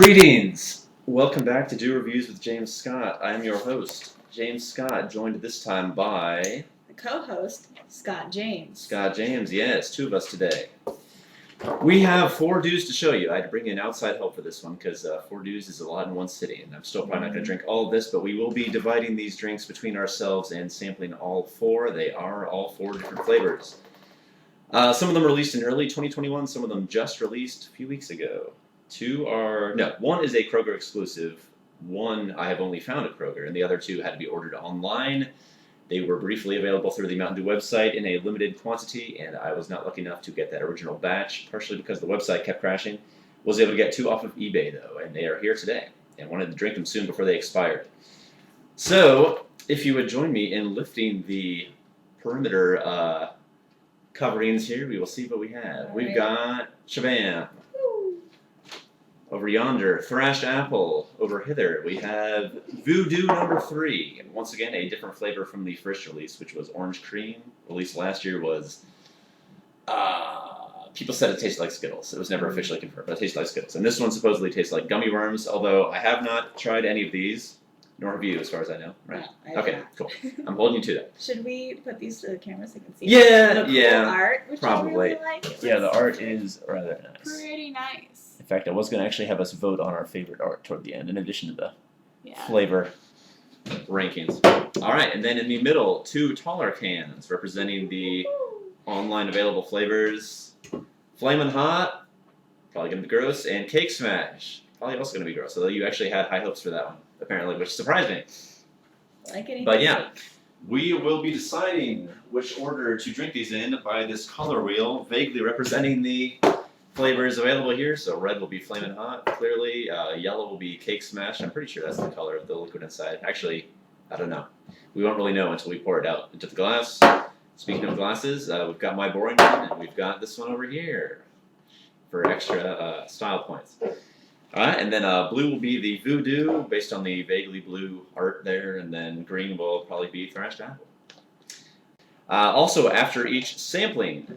Greetings! Welcome back to Do Reviews with James Scott. I am your host, James Scott, joined this time by... the co-host, Scott James. Scott James, yes, two of us today. We have 4 dews to show you. I had to bring in outside help for this one because 4 dews is a lot in one city, and I'm still probably not going to drink all of this, but we will be dividing these drinks between ourselves and sampling all 4. They are all 4 different flavors. Some of them released in early 2021, some of them just released a few weeks ago. One is a Kroger exclusive, one I have only found at Kroger, and the other 2 had to be ordered online. They were briefly available through the Mountain Dew website in a limited quantity, and I was not lucky enough to get that original batch, partially because the website kept crashing. Was able to get 2 off of eBay, though, and they are here today, and wanted to drink them soon before they expired. So, if you would join me in lifting the perimeter coverings here, we will see what we have. We've got Shabam. Over yonder, Thrashed Apple. Over hither, we have Voodoo number 3. And once again, a different flavor from the first release, which was Orange Cream. Released last year was... people said it tasted like Skittles. It was never officially confirmed, but it tasted like Skittles. And this one supposedly tastes like gummy worms, although I have not tried any of these, nor have you, as far as I know. Right? No, Okay, cool. I'm holding you to that. Should we put these to the camera so you can see Yeah, the cool art, which probably. I really like? Yeah, the art is rather nice. Pretty nice. In fact, I was going to actually have us vote on our favorite art toward the end, in addition to the Yeah. flavor. Rankings. Alright, and then in the middle, 2 taller cans representing the online available flavors. Flamin' Hot, probably going to be gross, and Cake Smash, probably also going to be gross, although you actually had high hopes for that one, apparently, which surprised me. Like anything. But yeah, we will be deciding which order to drink these in by this color wheel, vaguely representing the flavors available here. So red will be Flamin' Hot, clearly. Yellow will be Cake Smash. I'm pretty sure that's the color of the liquid inside. Actually, I don't know. We won't really know until we pour it out into the glass. Speaking of glasses, we've got my boring one, and we've got this one over here for extra style points. Alright, and then blue will be the Voodoo, based on the vaguely blue art there, and then green will probably be Thrashed Apple. Also, after each sampling,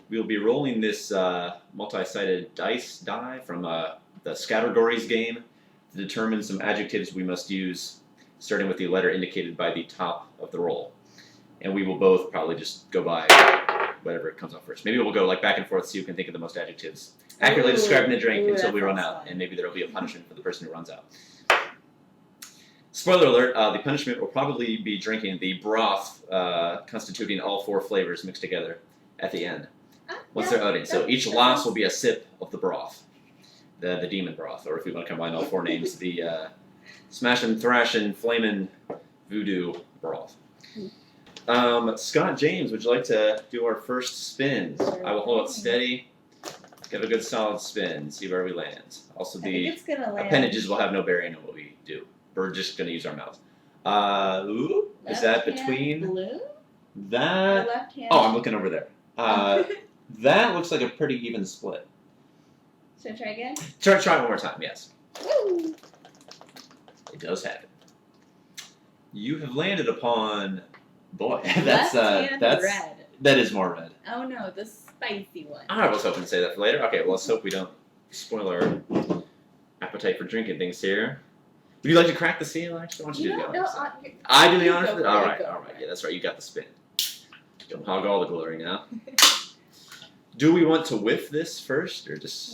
we'll be rolling this multi-sided die from the Scattergories game to determine some adjectives we must use, starting with the letter indicated by the top of the roll. And we will both probably just go by whatever comes up first. Maybe we'll go back and forth, see who can think of the most adjectives accurately describing a drink until we run out, and maybe there will be a punishment for the person who runs out. Spoiler alert, the punishment will probably be drinking the broth constituting all 4 flavors mixed together at the end. Once they're outing. So each loss will be a sip of the broth, the demon broth, or if we want to combine all 4 names, the Smashin', Thrashin', Flamin' Voodoo broth. Scott James, would you like to do our first spins? I will hold it steady, give a good solid spin, see where we land. Also, the appendages will have no bearing on what we do. We're just going to use our mouths. Is that between blue? that? Left hand. Oh, I'm looking over there. That looks like a pretty even split. Should I try again? Try it one more time, yes. Woo! It does happen. You have landed upon... Boy, Left hand red. That is more red. Oh no, the spicy one. I was hoping to say that for later. Okay, well, let's hope we don't spoil our appetite for drinking things here. Would you like to crack the seal, actually? Why don't you do the honors? I do the honors for that? All right. Yeah, that's right. You got the spin. Don't hog all the glory now. Do we want to whiff this first, or just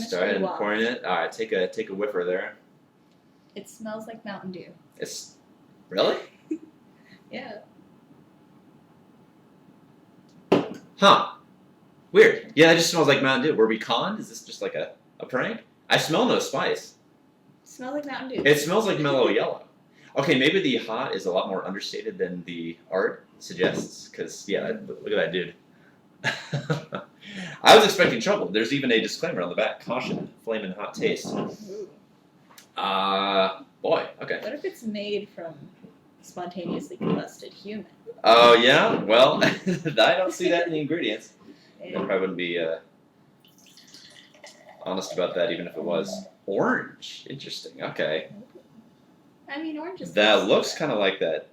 start ahead and pouring it? All right, take a whiffer there. It smells like Mountain Dew. It's really? Yeah. Huh. Weird. Yeah, it just smells like Mountain Dew. Were we conned? Is this just like a prank? I smell no spice. It smells like Mountain Dew. It smells like mellow yellow. Okay, maybe the hot is a lot more understated than the art suggests, because, yeah, look at that dude. I was expecting trouble. There's even a disclaimer on the back. Caution, flamin' hot taste. Boy, okay. What if it's made from spontaneously combusted human? Oh, yeah? Well, I don't see that in the ingredients. Yeah. I probably wouldn't be honest about that, even if it was. Orange. Interesting. Okay. I mean, orange is... That looks kind of like that.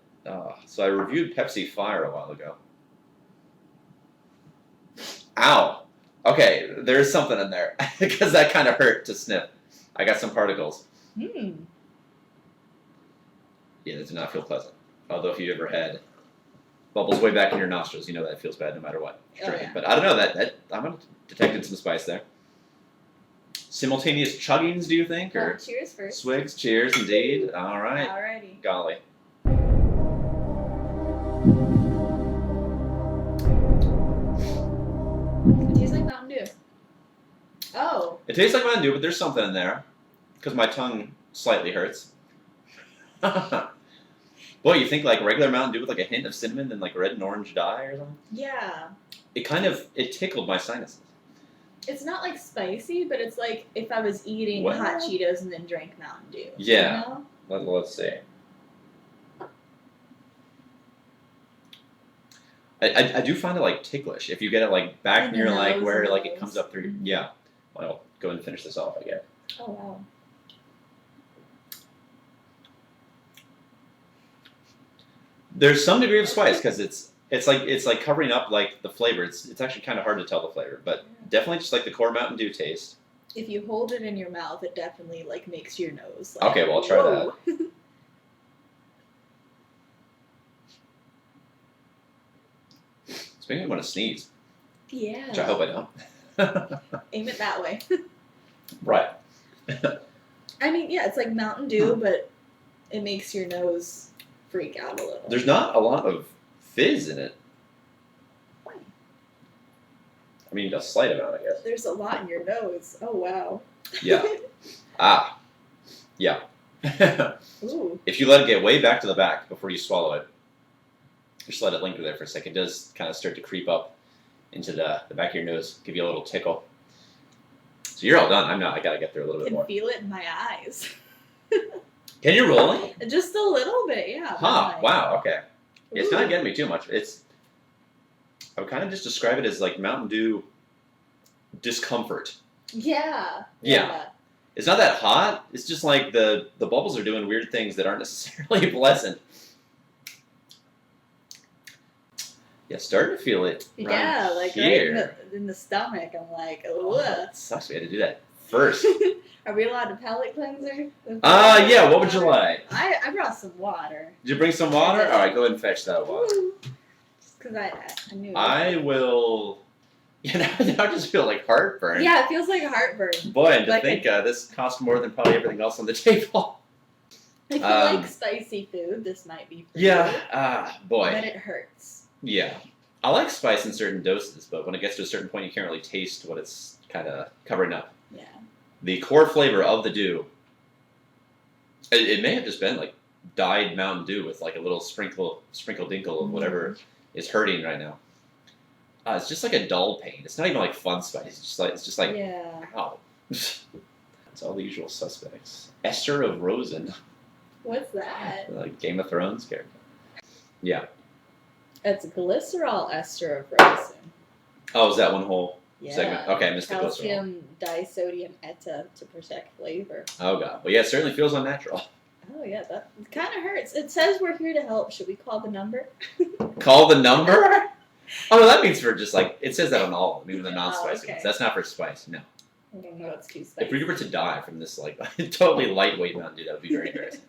So I reviewed Pepsi Fire a while ago. Ow. Okay, there's something in there, because that kind of hurt to sniff. I got some particles. Hmm. Yeah, that does not feel pleasant. Although if you ever had bubbles way back in your nostrils, you know that feels bad no matter what. Oh, yeah. But I don't know, that I'm detecting some spice there. Simultaneous chuggings, do you think? Or Cheers first. swigs? Cheers, indeed. All right. Alrighty. Golly. It tastes like Mountain Dew. Oh. It tastes like Mountain Dew, but there's something in there. Because my tongue slightly hurts. Boy, you think like regular Mountain Dew with like a hint of cinnamon and like red and orange dye or something? Yeah. It tickled my sinuses. It's not like spicy, but it's like if I was eating What? hot Cheetos and then drank Mountain Dew. Yeah. You know? Let's see. I do find it like ticklish if you get it like back In near the like nose where and like nose. it comes up through. Yeah. Well, go ahead and finish this off, I guess. Oh wow. There's some degree of spice because it's like covering up like the flavor. It's actually kind of hard to tell the flavor, but definitely just like the core Mountain Dew taste. If you hold it in your mouth, it definitely like makes your nose. Like, Okay, well I'll try whoa. that. It's making me want to sneeze, Yeah. which I hope I don't. Aim it that way. Right. I mean, yeah, it's like Mountain Dew, but it makes your nose freak out a little. There's not a lot of fizz in it. I mean, a slight amount, I guess. There's a lot in your nose. Oh wow. Yeah. Yeah. Ooh. If you let it get way back to the back before you swallow it, just let it linger there for a second. It does kind of start to creep up into the back of your nose, give you a little tickle. So you're all done. I'm not. I gotta get through a little I bit can more. feel it in my eyes. Can you really? Just a little bit, yeah. Huh. Like, Wow. Okay. Yeah, it's ooh. not getting me too much. I would kind of just describe it as like Mountain Dew discomfort. Yeah. Yeah. It's not that hot. It's just like the bubbles are doing weird things that aren't necessarily pleasant. Yeah, starting to feel it. Yeah, around like here. right in the stomach. I'm like, Oh, ugh. that sucks. We had to do that first. Are we allowed a palate cleanser? Yeah. What would you like? I brought some water. Did you bring some water? All right, go ahead and fetch that water. Just because I knew. I will. Now I just feel like heartburn. Yeah, it feels like a heartburn. Boy, and to Like think this costs more than probably everything else on the table. If you like spicy food, this might be for you. Yeah. Boy. But it hurts. Yeah. I like spice in certain doses, but when it gets to a certain point, you can't really taste what it's kind of covering up. Yeah. The core flavor of the Dew, it may have just been like dyed Mountain Dew with like a little sprinkle dinkle of whatever is hurting right now. It's just like a dull pain. It's not even like fun spice. It's just like Yeah. ow. It's all the usual suspects. Esther of Rosen, What's that? like Game of Thrones character. Yeah. It's glycerol ester of rosin. Oh, is that one whole Yeah. segment? Okay, I missed the glycerol. Calcium disodium eta to protect flavor. Oh god. Well, yeah, it certainly feels unnatural. Oh yeah, that kind of hurts. It says we're here to help. Should we call the number? Call the number? Oh, no, that means for just like, it says that on all of them, even the non-spicy okay. ones. That's not for spice, no. I don't know. It's too spicy. If we were to die from this like totally lightweight Mountain Dew, that would be very embarrassing.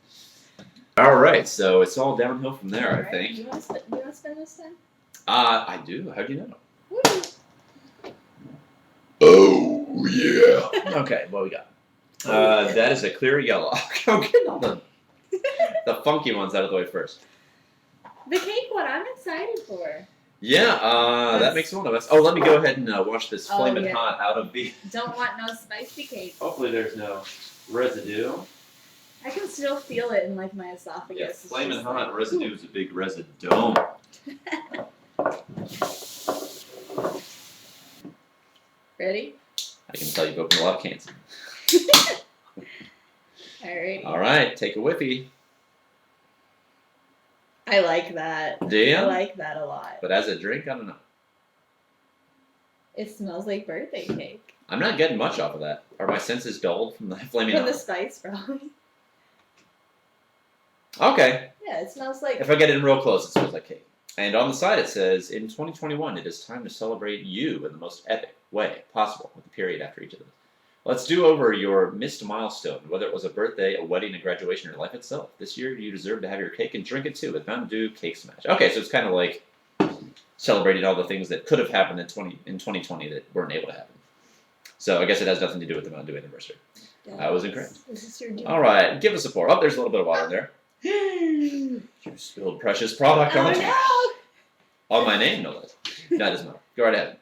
All right, so it's all downhill from there, I Alright, think. You want to spend this time? I do. How do you know? Woo. Oh, yeah. Okay, what we got? That is a clear yellow. I'm getting all the funky ones out of the way first. The cake one, I'm excited for. Yeah, that makes one of us. Oh, let me go ahead and wash this Oh, flaming yeah. hot out of the... Don't want no spicy cake. Hopefully there's no residue. I can still feel it in like my esophagus. Yeah, It's flaming just hot like, residue is a big residome. Ready? I can tell you've opened a lot of cans. Alrighty. All right, take a whiffy. I like that. Do you? I like that a lot. But as a drink, I don't know. It smells like birthday cake. I'm not getting much off of that. Are my senses dulled from the flaming From the hot? spice, probably. Okay. Yeah, it smells like. If I get in real close, it smells like cake. And on the side it says, in 2021, it is time to celebrate you in the most epic way possible, with a period after each of those. Let's do over your missed milestone, whether it was a birthday, a wedding, a graduation, or life itself. This year, you deserve to have your cake and drink it too with Mountain Dew Cake Smash. Okay, so it's kind of like celebrating all the things that could have happened in 2020 that weren't able to happen. So I guess it has nothing to do with the Mountain Dew anniversary. I was incorrect. This is your All right, give us support. Oh, there's a little bit of water in there. You spilled precious product on the on my name, no less. No, it doesn't matter. Go right ahead.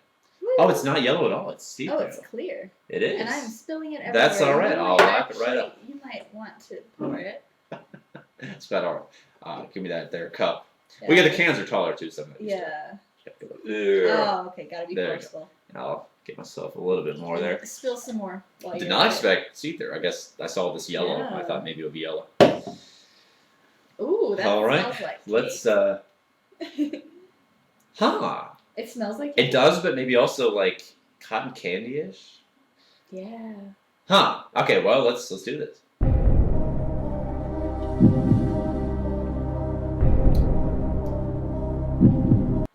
Oh, it's not yellow at all. It's see-through. Oh, it's clear. It is. And I'm spilling it everywhere. That's all right. I'll wrap it right up. You might want to pour it. It's about all right. Give me that there cup. Yeah. We get the cans are taller too, so yeah. Oh, okay. Gotta be there forceful. I'll get myself a little bit more there. Spill some more. Did not expect see-through. I guess I saw this yellow. Yeah. I thought maybe it would be yellow. Ooh, that all right. smells like cake. Let's huh. It smells like cake. It does, but maybe also like cotton candy-ish. Yeah. Huh. Okay, well let's do this.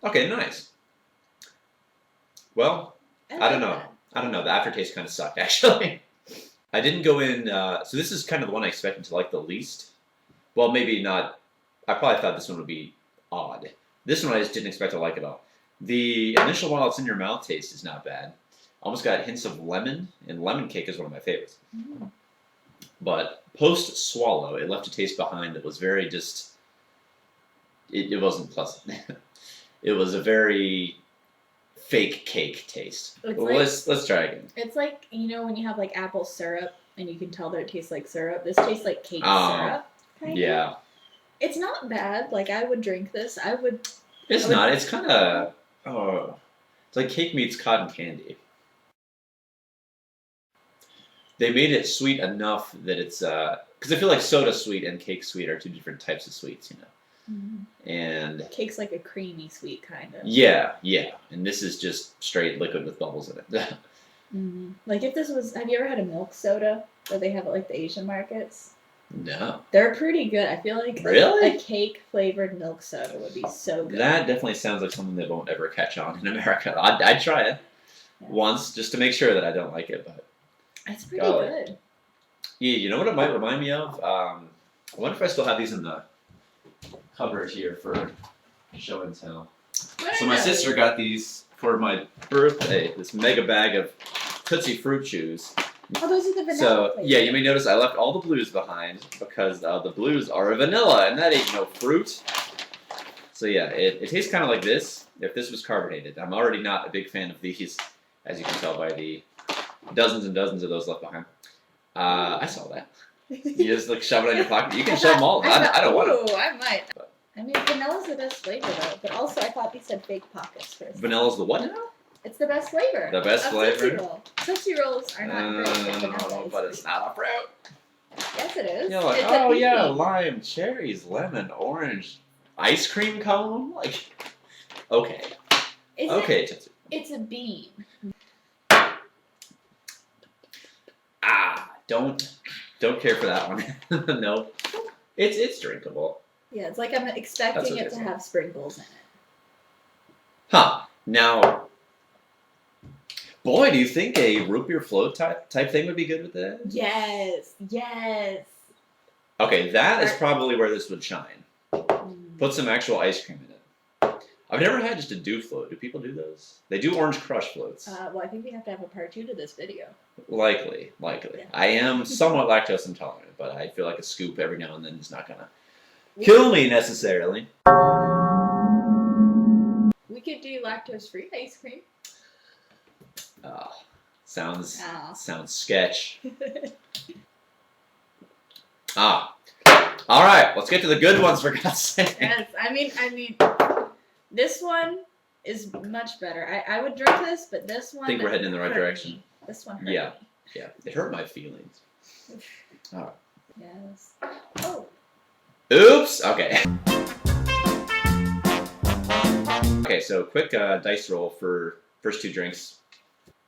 Okay, nice. Well, I don't know. I don't know. The aftertaste kind of sucked, actually. I didn't go in. So this is kind of the one I expected to like the least. Well, maybe not. I probably thought this one would be odd. This one I just didn't expect to like at all. The initial while it's in your mouth taste is not bad. Almost got hints of lemon, and lemon cake is one of my favorites. Mm. But post swallow, it left a taste behind that was very just. It wasn't pleasant. It was a very fake cake taste. Well, let's try again. It's like, you know, when you have like apple syrup and you can tell that it tastes like syrup. This tastes like cake syrup. Yeah. It's not bad. Like, I would drink this. It's not. It's kind of. Oh, it's like cake meets cotton candy. They made it sweet enough that it's because I feel like soda sweet and cake sweet are two different types of sweets, you know. Mm-hmm. And cake's like a creamy sweet kind of. Yeah, and this is just straight liquid with bubbles in it. Mm-hmm. Like if this was, have you ever had a milk soda where they have it like the Asian markets? No. They're pretty good. I feel like really? A cake flavored milk soda would be so good. That definitely sounds like something that won't ever catch on in America. I'd try it once just to make sure that I don't like it, but it's pretty good. Yeah, you know what it might remind me of? I wonder if I still have these in the cupboard here for show and tell. So my sister got these for my birthday, this mega bag of Tootsie Fruit Chews. Oh, those are the vanilla So, flavors. yeah, you may notice I left all the blues behind because the blues are vanilla, and that ain't no fruit. So yeah, it tastes kind of like this, if this was carbonated. I'm already not a big fan of these, as you can tell by the dozens and dozens of those left behind. I saw that. You just like shove it in your pocket. You can shove them all. I don't want them. Oh, I might. I mean, vanilla's the best flavor though. But also, I thought these said fake pockets first. Vanilla's the what now? It's the best flavor. The best flavor? Tootsie Roll. Tootsie Rolls are not great with vanilla. But it's not a fruit. Yes, it is. You're like, it's oh yeah, lime, cherries, lemon, orange, ice cream cone. Like, okay. Okay, Tootsie. It's a bean. Don't care for that one. No, it's drinkable. Yeah, it's like I'm expecting it to have sprinkles in it. Huh. Now, boy, do you think a root beer float type thing would be good with that? Yes. Okay, that is probably where this would shine. Put some actual ice cream in it. I've never had just a Dew float. Do people do those? They do Orange Crush floats. Well, I think we have to have a part 2 to this video. Likely. Yeah. I am somewhat lactose intolerant, but I feel like a scoop every now and then is not gonna kill me necessarily. We could do lactose-free ice cream. Sounds sketch. All right, let's get to the good ones for God's sake. Yes, I mean, this one is much better. I would drink this, but this one. I think we're heading in the right direction. Me. This one hurt me. Yeah, it hurt my feelings. All right. Yes. Oh. Oops. Okay. Okay, so quick dice roll for first 2 drinks.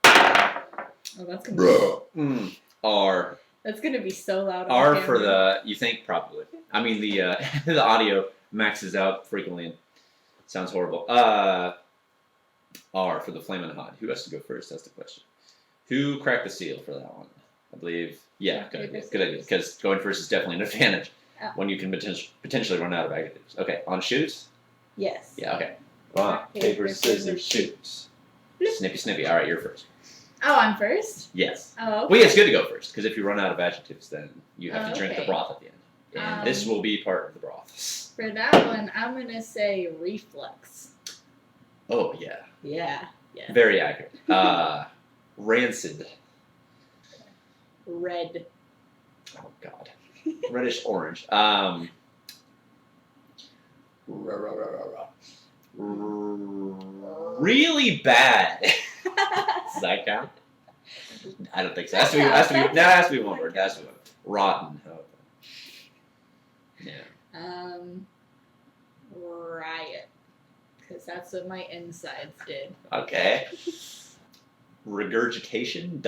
Oh, that's gonna be. R. That's gonna be so loud. R for the. You think probably. I mean the the audio maxes out frequently and sounds horrible. R for the flamin' hot. Who has to go first? That's the question. Who cracked the seal for that one? I believe. Yeah, Rock, good paper, idea. Good idea. scissors. Because going first is definitely an advantage Oh. when you can potentially run out of adjectives. Okay, on shoot? Yes. Yeah, okay. Rock, paper, scissors, shoot. Snippy, snippy. All right, you're first. Oh, I'm first? Yes. Oh, okay. Well, yeah, it's good to go first, because if you run out of adjectives, then you have to drink the Okay. broth at the end. And this will be part of the broth. For that one, I'm going to say reflux. Oh, yeah. Yeah. Very accurate. Rancid. Red. Oh, God. Reddish orange. Really bad. Does that count? I don't think so. It has to be one word. It has to be one. Rotten. Oh. Yeah. Riot. Because that's what my insides did. Okay. Regurgitation? ...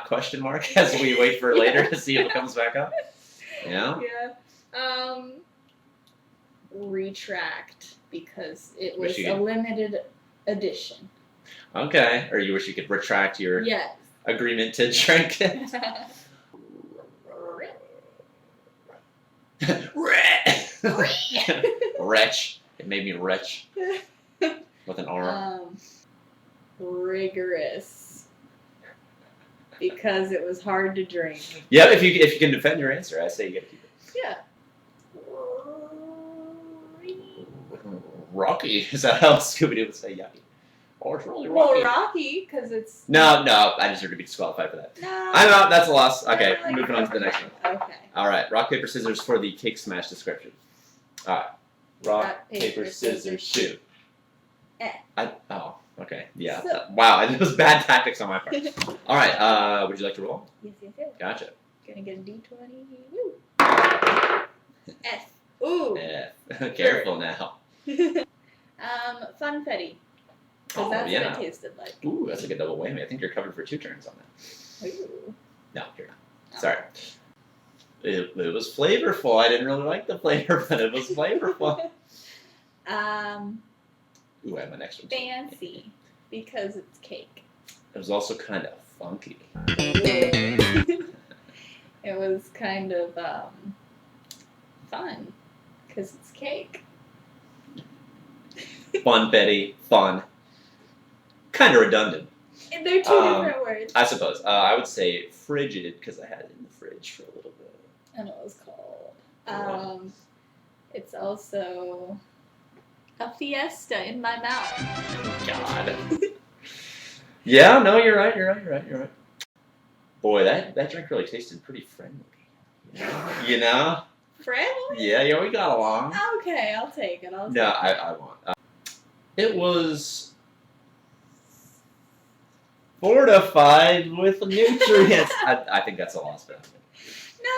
Question mark as we wait for later to see if it comes back up. Yeah. Yeah. Retract. Because it was Wish you a could- limited edition. Okay. Or you wish you could retract your Yes. agreement to drink it. Wretch. It made me wretch. With an R. Rigorous. Because it was hard to drink. Yeah, if you can defend your answer, I say you gotta keep it. Yeah. Rocky. Is that how Scooby-Doo would say yucky? Or it's really Well, rocky. Rocky, because it's... No, I deserve to be disqualified for that. No. I'm out. That's a loss. Okay, I like moving on to the next one. Okay. All right, rock paper scissors for the cake smash description. All right, rock paper scissors shoot. Okay, yeah. So- Wow, it was bad tactics on my part. All right, would you like to roll? Yes. Gotcha. Gonna get a D20. Woo. F. Ooh. Yeah, careful now. Funfetti. Because Oh, that's yeah. what it tasted like. Ooh, that's a good double whammy. I think you're covered for 2 turns on that. Ooh. No, you're not. Oh. Sorry. It was flavorful. I didn't really like the flavor, but it was flavorful. Ooh, I have my next one. too. Fancy. Because it's cake. It was also kind of funky. It was kind of fun. Because it's cake. Fun, Betty. Fun. Kind of redundant, And they're two different words. I suppose. I would say frigid because I had it in the fridge for a little bit. And it was called. What? It's also a fiesta in my mouth. God. Yeah, no, you're right. Boy, that drink really tasted pretty friendly. You know? Friendly? Yeah, we got along. Okay, I'll take it. No, I won't. It was fortified with nutrients. I think that's a loss for that. No,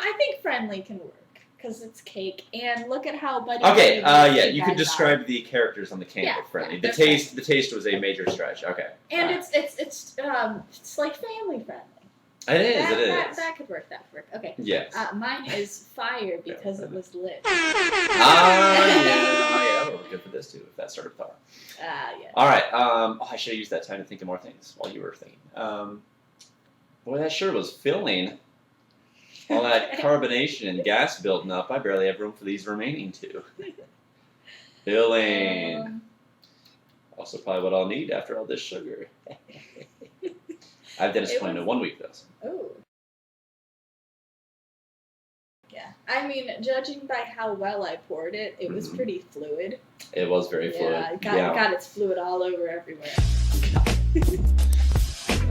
I think friendly can work because it's cake. And look at how Buddy. Okay, Buddy yeah, did you that could job. describe the characters on the can Yeah, with friendly. yeah, The they're taste was a major stretch. Okay. And Alright. it's like family friendly. It is. That could work. Okay. Yes. Mine is fire because it was lit. Yeah, that would be good for this too, if that sort of thought. Yeah. All right. I should have used that time to think of more things while you were thinking. Boy, that sure was filling. All that carbonation and gas building up. I barely have room for these remaining 2. Filling. Also, probably what I'll need after all this sugar. I've done this plan in 1 week though. So. Oh. Yeah. I mean, judging by how well I poured it, it was pretty fluid. It was very fluid. Yeah, it got its fluid all over everywhere.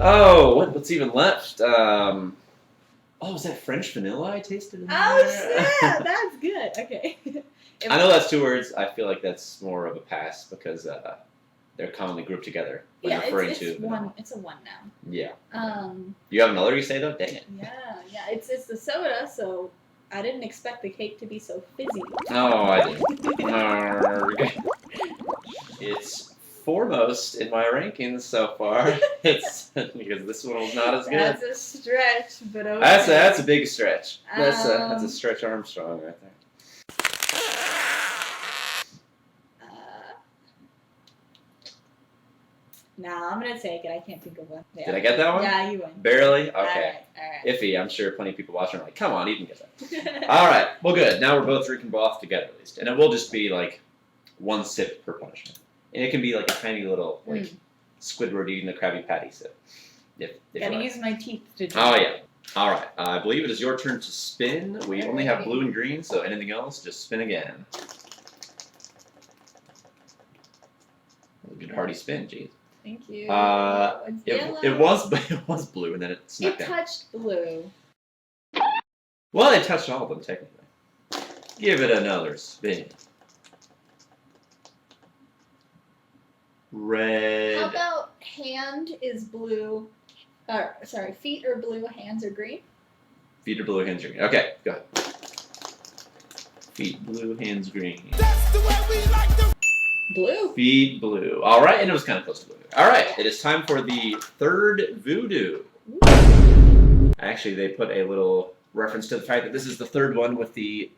Oh, what's even left? Was that French vanilla I tasted in there? Oh, snap! That's good. Okay. I know that's 2 words. I feel like that's more of a pass because they're commonly grouped together when Yeah, referring it's to one. It's a one now. Yeah. Um. You have another you say though? Dang it. Yeah. It's the soda, so I didn't expect the cake to be so fizzy. Oh, I did. It's foremost in my rankings so far. It's because this one was not as good. That's a stretch, but okay. That's a big stretch. That's a Stretch Armstrong right there. Nah, I'm gonna take it. I can't think of one. Yeah. Did I get that one? Yeah, you win. Barely? Okay. All right. Iffy. I'm sure plenty of people watching are like, come on, you can get that. All right. Well, good. Now we're both drinking broth together at least. And it will just be like one sip per punishment. And it can be like a tiny little like Squidward eating the Krabby Patty sip. If Gotta use my teeth to drink. Oh, yeah. All right. I believe it is your turn to spin. We only have blue and green, so anything else, just spin again. Good hearty spin, jeez. Thank you. It was blue, and then it snuck down. It touched blue. Well, it touched all of them, technically. Give it another spin. Red. How about hand is blue? Sorry, feet are blue, hands are green. Feet are blue, hands are green. Okay, go ahead. Feet blue, hands green. That's the way we like to. Blue. Feet blue. All right, and it was kind of close to blue. All right, it is time for the third voodoo. Actually, they put a little reference to the fact that this is the third one with the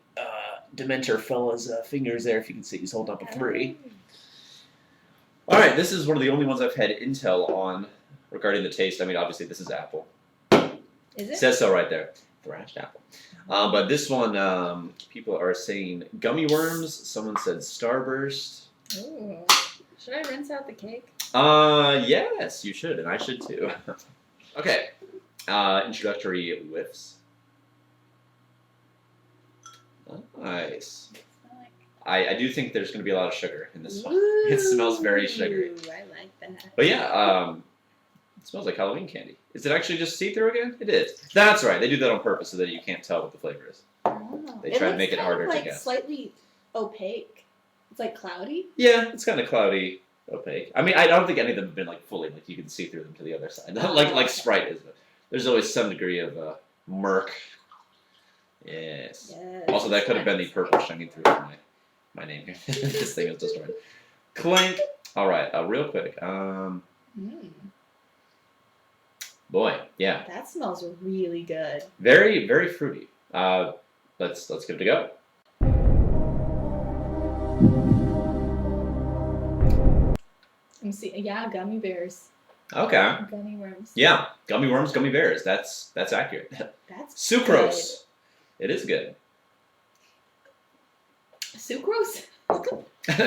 Dementor fella's fingers there. If you can see, he's holding up a 3. All right, this is one of the only ones I've had intel on regarding the taste. I mean, obviously, this is apple. Is It it? says so right there. Thrashed apple. But this one, people are saying gummy worms. Someone said Starburst. Ooh. Should I rinse out the cake? Yes, you should, and I should too. Okay. Introductory whiffs. Nice. I do think there's going to be a lot of sugar in this one. It smells very sugary. Ooh, I like that. But yeah, it smells like Halloween candy. Is it actually just see-through again? It is. That's right. They do that on purpose so that you can't tell what the flavor is. Oh. They try to make it harder to like guess. Slightly opaque. It's like cloudy. Yeah, it's kind of cloudy, opaque. I mean, I don't think any of them have been like fully like you can see through them to the other side. like Sprite is. But there's always some degree of murk. Yes. Also, that could have been the purple shining through my name here. This thing is destroyed. Clank. All right, real quick. Boy, yeah. That smells really good. Very, very fruity. Let's give it a go. Let me see. Yeah, gummy bears. Okay. Gummy worms. Yeah, gummy worms, gummy bears. That's accurate. That's Sucrose. It is good. Sucrose?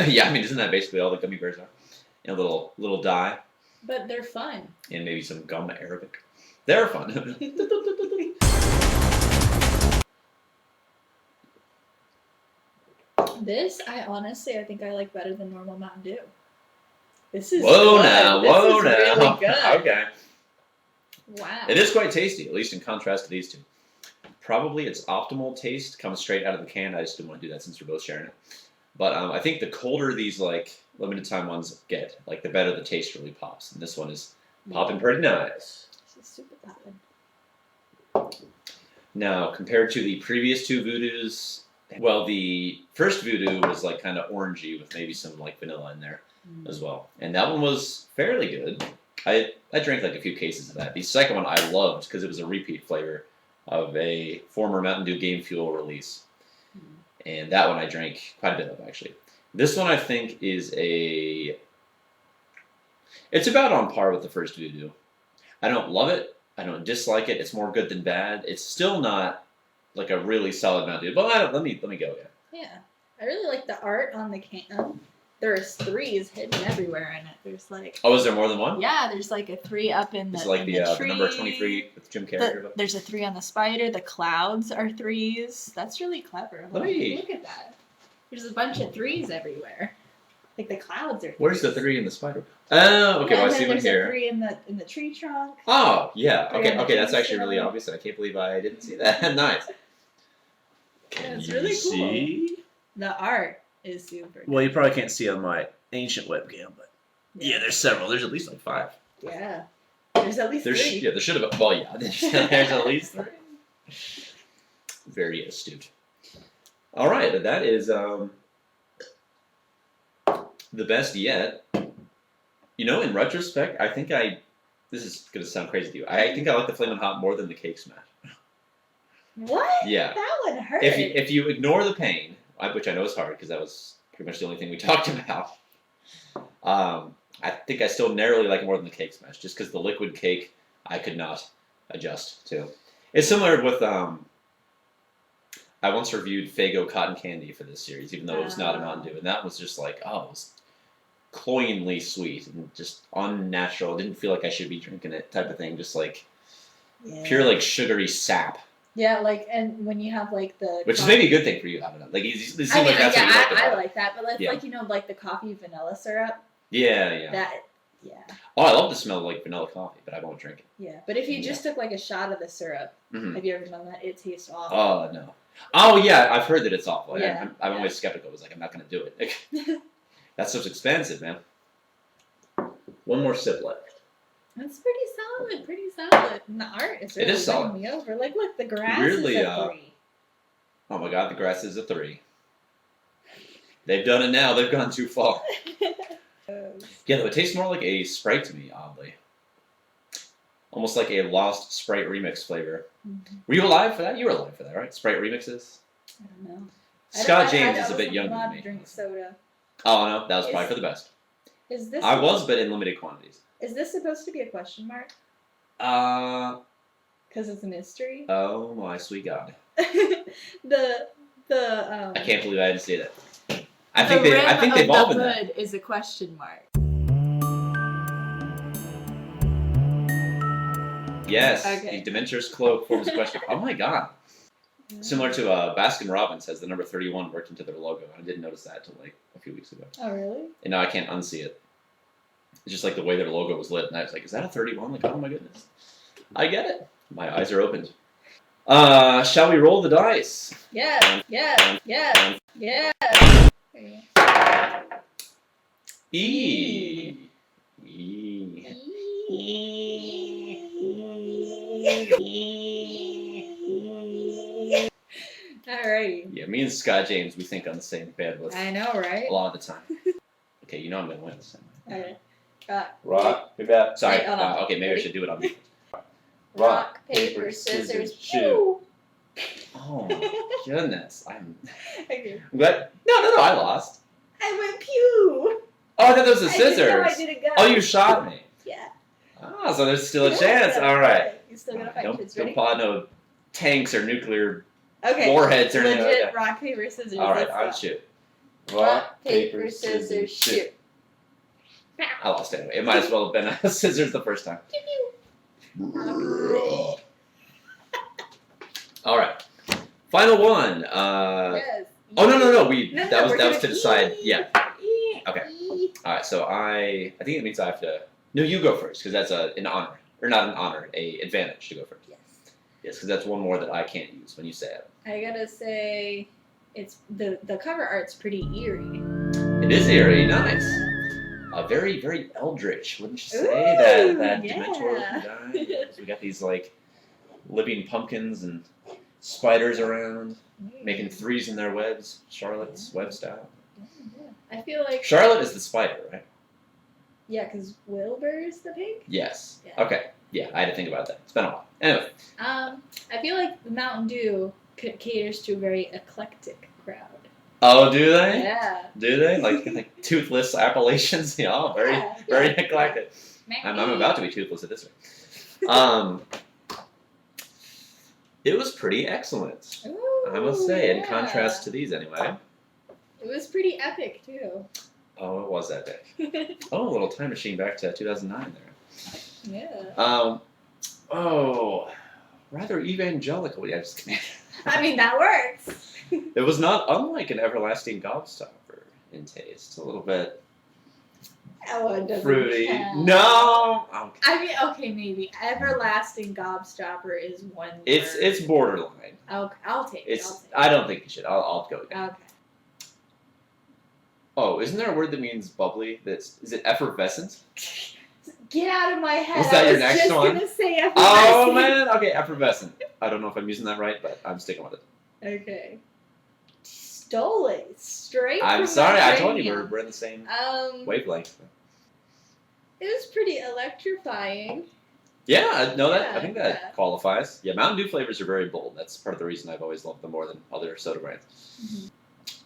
Yeah, I mean, isn't that basically all the gummy bears are? And a little dye. But they're fun. And maybe some gum Arabic. They're fun. This, I think I like better than normal Mountain Dew. This is Whoa good. now, This whoa is now. really good. Okay. Wow. It is quite tasty, at least in contrast to these two. Probably its optimal taste comes straight out of the can. I just didn't want to do that since we're both sharing it. But I think the colder these like limited time ones get, like the better the taste really pops. And this one is popping pretty nice. This is super poppin'. Now, compared to the previous two voodoos, well, the first voodoo was like kind of orangey with maybe some like vanilla in there as well. And that one was fairly good. I drank like a few cases of that. The second one I loved because it was a repeat flavor of a former Mountain Dew Game Fuel release. And that one I drank quite a bit of, actually. This one I think is it's about on par with the first voodoo. I don't love it. I don't dislike it. It's more good than bad. It's still not like a really solid Mountain Dew. But let me go, yeah. Yeah. I really like the art on the can. There's 3s hidden everywhere in it. There's like... Oh, is there more than one? Yeah, there's like a 3 up in the Is it like in the tree. number 23 with Jim Carrey? There's a 3 on the spider. The clouds are 3s. That's really clever. Let me- Look at that. There's a bunch of 3s everywhere. Like the clouds are 3s. Where's the 3 in the spider? Oh, okay, Yeah, well, I and see then one there's here. a 3 in the tree trunk. Oh, yeah. 3 Okay, on the okay, that's actually really tombstone. obvious. I can't believe I didn't see that. Nice. Yeah, it's you really cool. see? The art is super. Well, you probably can't see on my ancient webcam, but good. Yeah, there's several. There's at least like 5. Yeah. There's at least 3. There should have been. Well, yeah, there's at least 3. Very astute. All right, that is the best yet. You know, in retrospect, I think this is going to sound crazy to you. I think I like the Flamin' Hot more than the Cake Smash. What? Yeah. That one hurt. If you ignore the pain, which I know is hard because that was pretty much the only thing we talked about. I think I still narrowly like it more than the cake smash, just because the liquid cake I could not adjust to. It's similar with I once reviewed Faygo cotton candy for this series, even though it was not a Mountain Dew, and that was just like, oh, it was cloyingly sweet and just unnatural. Didn't feel like I should be drinking it, type of thing. Just like pure like sugary sap. Yeah, like, and when you have like the Which is maybe a good thing for you. I don't know. Like it seems like that's what you like about I it. like that, but like you know, like the coffee vanilla syrup. Yeah. That Oh, I love the smell of like vanilla coffee, but I won't drink it. Yeah, but if you just took like a shot of the syrup, Mm-hmm. have you ever done that? It tastes awful. Oh no. Oh yeah, I've heard that it's awful. Yeah, I'm always skeptical. I was like, I'm not going to do it. That stuff's expensive, man. One more sip left. That's pretty solid. And the art is really It is solid. winning me over. Like, look, the grass Weirdly, is a 3. Oh my god, the grass is a 3. They've done it now. They've gone too far. Yeah, though it tastes more like a Sprite to me, oddly. Almost like a Lost Sprite remix flavor. Mm-hmm. Were you alive for that? You were alive for that, right? Sprite remixes? I don't know. Scott I James is a bit wasn't younger allowed than to me. drink soda. Oh no, that was probably for the best. Is this? I was, but in limited quantities. Is this supposed to be a question mark? Because it's a mystery. Oh my sweet god. the I can't believe I had to say that. I the think they've all been the that. hood is a question mark. Yes, Okay. the Dementor's cloak forms a question. Oh my god. Similar to Baskin Robbins has the number 31 worked into their logo. I didn't notice that until like a few weeks ago. Oh really? And now I can't unsee it. It's just like the way their logo was lit, and I was like, is that a 31? Like, oh my goodness. I get it. My eyes are opened. Shall we roll the dice? Yeah. There you go. E. Alrighty. Yeah, me and Scott James, we think on the same bandwidth I know, right? a lot of the time. Okay, you know I'm going to win this time. Okay. Rock, paper, sorry. Wait, hold on. Okay, maybe I Ready? should do it on me. Rock, paper, scissors, shoot. Oh my goodness. I'm Okay. glad. No, I lost. I went pew. Oh, I thought that was the I didn't know scissors. I didn't go. Oh, you shot me. Yeah. Oh, so there's still a chance. All right. You still gotta fight. Kids, Don't ready? pull out no tanks or nuclear Okay. warheads or anything like Legit that. rock, paper, scissors. All right, let's I'll go. shoot. Rock, paper, scissors, shoot. I lost anyway. It might as well have been scissors the first time. All right. Final one. Yes. Oh no! No, That we're was to doing decide. E. Yeah. Okay. All right. So I think it means I have to. No, you go first because that's an honor, or not an honor, a advantage to go first. Yes. Yes, because that's one more that I can't use when you say it. I gotta say, it's the cover art's pretty eerie. It is eerie. Nice. Very, very eldritch, wouldn't you say? Ooh, that yeah. Dementor guy. Yes, we got these like living pumpkins and spiders around, making threes in their webs. Charlotte's web style. Yeah. I feel like Charlotte is the spider, right? yeah, because Wilbur is the pig. Yes. Yeah. Okay. Yeah, I had to think about that. It's been a while. Anyway. I feel like the Mountain Dew caters to a very eclectic crowd. Oh, do they? Yeah. Do they? Like toothless Appalachians? Yeah, very eclectic. I'm about to be toothless at this rate. It was pretty excellent. Ooh, I must say, in yeah. contrast to these anyway. It was pretty epic too. Oh, it was epic. Oh, a little time machine back to 2009 there. Yeah. Oh, rather evangelical. Yeah, just kidding. I mean that works. It was not unlike an everlasting gobstopper in taste. A little bit That one doesn't fruity. count. No! Okay. I mean, okay, maybe everlasting gobstopper is one. It's borderline. Okay, I'll take it. I don't think you should. I'll go again. Okay. Oh, isn't there a word that means bubbly? Is it effervescent? Get out of my head. Was that I your was next just one? gonna say Oh effervescent. man! Okay, effervescent. I don't know if I'm using that right, but I'm sticking with it. Okay. Stole it straight. I'm from sorry. my I told you cranium. we're in the same Um, wavelength. it was pretty electrifying. Yeah, no, that I Yeah, think that yeah. qualifies. Yeah, Mountain Dew flavors are very bold. That's part of the reason I've always loved them more than other soda brands. Mhm.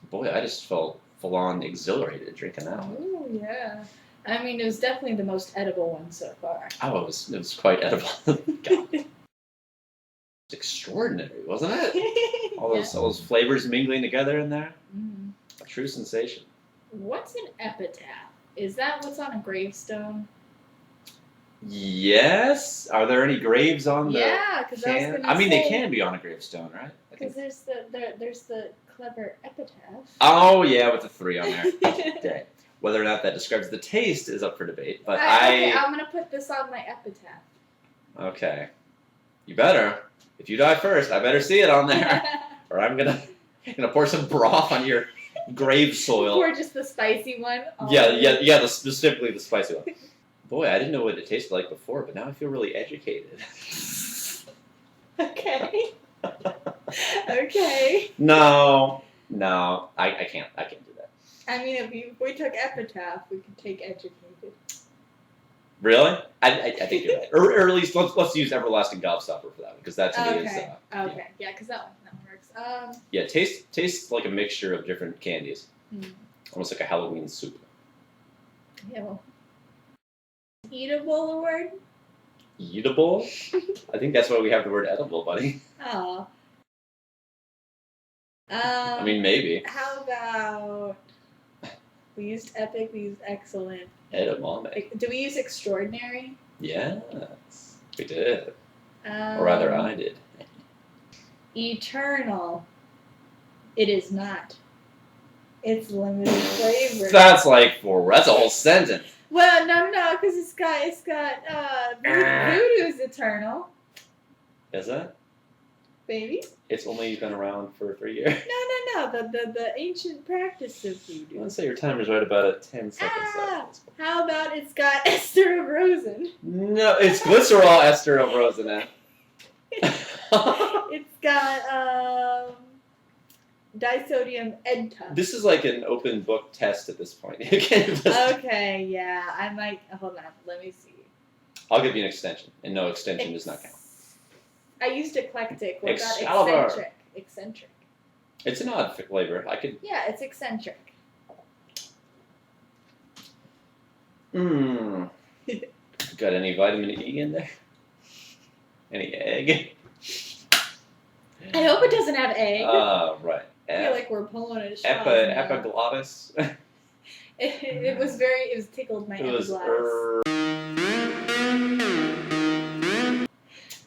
Boy, I just felt full on exhilarated drinking that one. Oh yeah. I mean, it was definitely the most edible one so far. Oh, it was quite edible. God. It's extraordinary, wasn't it? All those flavors mingling together in there. Mm. A true sensation. What's an epitaph? Is that what's on a gravestone? Yes. Are there any graves on the Yeah, because I was can? gonna I mean, say, they can be on a gravestone, right? I because think. there's the clever epitaph. Oh yeah, with the 3 on there. Okay. Whether or not that describes the taste is up for debate, but Okay, I'm gonna put this on my epitaph. Okay. You better. If you die first, I better see it on there, or I'm gonna pour some broth on your grave soil. Or just the spicy one. Yeah. Specifically the spicy one. Boy, I didn't know what it tasted like before, but now I feel really educated. Okay. Okay. No, I can't do that. I mean, if we took epitaph, we could take educated. Really? I think you're right. Or at least let's use everlasting gobstopper for that one, because that to me is. Okay. Yeah, because that one works. Yeah, tastes like a mixture of different candies, almost like a Halloween soup. Yeah. Well, eatable a word? Eatable? I think that's why we have the word edible, buddy. Oh. I mean, maybe. How about we used epic, we used excellent. Edamame. Do we use extraordinary? Yes, we did. Or rather, I did. Eternal. It is not. It's limited flavor. That's like that's a whole sentence. Well, no, because it's got voodoo's eternal, Is that? baby. It's only been around for 3 years. No. The ancient practice of voodoo. Let's say your timer's right about at 10 seconds left. How about it's got ester of rosin? No, it's glycerol ester of rosin. It's got disodium edta. This is like an open book test at this point. You can't just- Okay, yeah, I might. Hold on, let me see. I'll give you an extension, and no, extension does not count. I used eclectic. What about Excalibur. Eccentric. It's an odd flavor. I could. Yeah, it's eccentric. Got any vitamin E in there? Any egg? I hope it doesn't have egg. Right. I feel like we're pulling a shot. now. Epiglottis. It was tickled my epiglottis.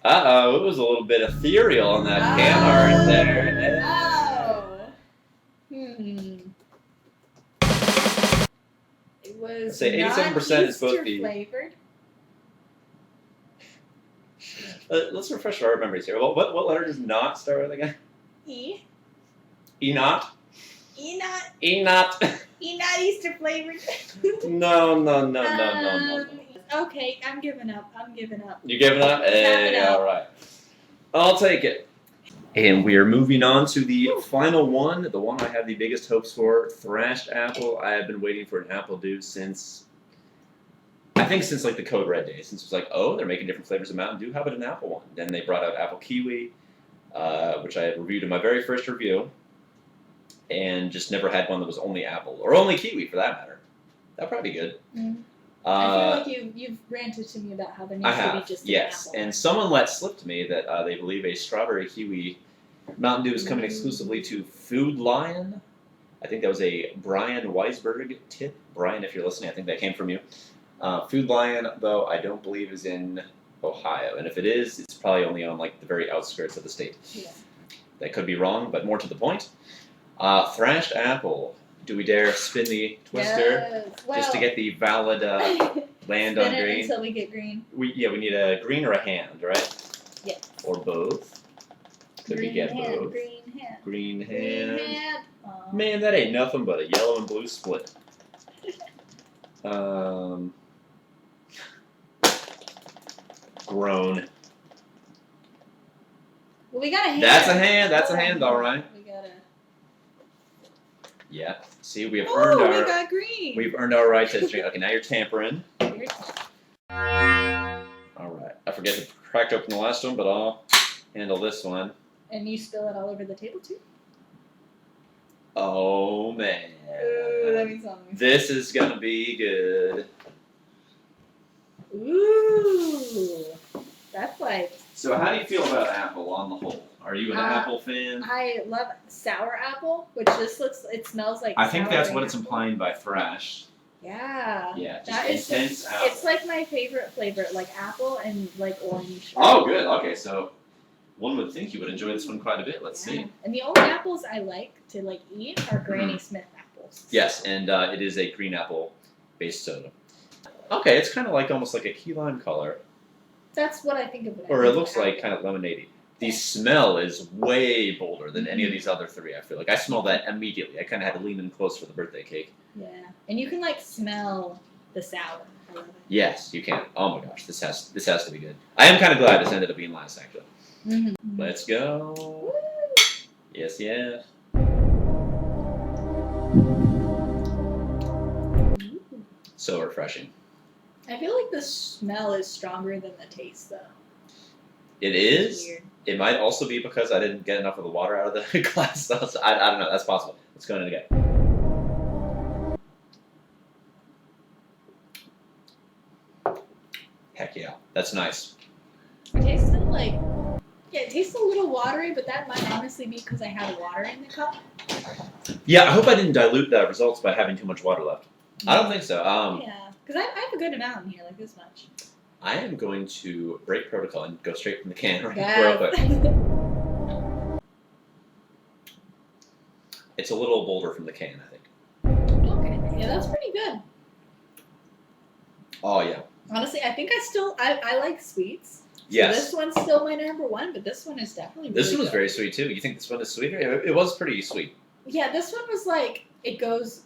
It was a little bit ethereal on that can art there. It was. I'd say 87% is both Easter the. flavored. Let's refresh our memories here. What letter does not start with again? E. E not. E not. E not. E not Easter flavored. No. Okay, I'm giving up. You giving up? Hey, all right. I'll take it. And we are moving on to the final one, the one I have the biggest hopes for, Thrashed Apple. I have been waiting for an apple dude since like the Code Red days. Since it was like, oh, they're making different flavors of Mountain Dew. How about an apple one? Then they brought out Apple Kiwi, which I had reviewed in my very first review, and just never had one that was only apple or only kiwi for that matter. That'd probably be good. I feel like you've ranted to me about how there needs to be just an apple. And someone let slip to me that they believe a strawberry kiwi Mountain Dew is coming exclusively to Food Lion. I think that was a Brian Weisberg tip. Brian, if you're listening, I think that came from you. Food Lion, though, I don't believe is in Ohio, and if it is, it's probably only on like the very outskirts of the state. Yeah. That could be wrong, but more to the point. Thrashed Apple. Do we dare spin the twister just to get the valid land on green? Until we get green. We need a green or a hand, right? Yes. Or both. Could Green we get hand, both? Green hand. Green Green hand. hand. Aw. Man, that ain't nothing but a yellow and blue split. Grown. Well, we got a hand. That's a hand. That's a hand, all right. We got a. Yeah. See, we have earned we our. got green. We've earned our right to drink. Okay, now you're tampering. You're- All right. I forget to crack open the last one, but I'll handle this one. And you spill it all over the table too. Oh man. Ooh, that means something. This is gonna be good. Ooh, that's like. So how do you feel about apple on the whole? Are you an apple fan? I love sour apple, which just looks. It smells like. I think sour that's green what it's apple. implying by thrash. Yeah. Yeah, just That is intense apple. It's like my favorite flavor, like apple and like orange. Oh, good. Okay, so one would think you would enjoy this one quite a bit. Let's Yeah. see. And the only apples I like to like eat are Granny Smith apples. Yes, and it is a green apple based soda. Okay, it's kind of like almost like a key lime color, That's what I think of it. or it looks like kind of lemonade-y. The smell is way bolder than any of these other three. I feel like I smell that immediately. I kind of had to lean in close for the birthday cake. Yeah, and you can like smell the sour. I love it. Yes, you can. Oh my gosh, this has to be good. I am kind of glad this ended up being last, actually. Mm-hmm. Let's go. Yes, yes. So refreshing. I feel like the smell is stronger than the taste, though. It It's is. weird. It might also be because I didn't get enough of the water out of the glass. So I don't know. That's possible. Let's go in again. Heck yeah. That's nice. It tastes kind of like. Yeah, it tastes a little watery, but that might honestly be because I had water in the cup. Yeah, I hope I didn't dilute the results by having too much water left. I don't think so. Yeah, because I have a good amount in here, like this much. I am going to break protocol and go straight from the can real Yes. quick. It's a little bolder from the can, I think. Okay, yeah, that's pretty good. Oh, yeah. Honestly, I think I like sweets. So Yes. this one's still my number one, but this one is definitely really This one was good. very sweet, too. You think this one is sweeter? It was pretty sweet. Yeah, this one was like, it goes...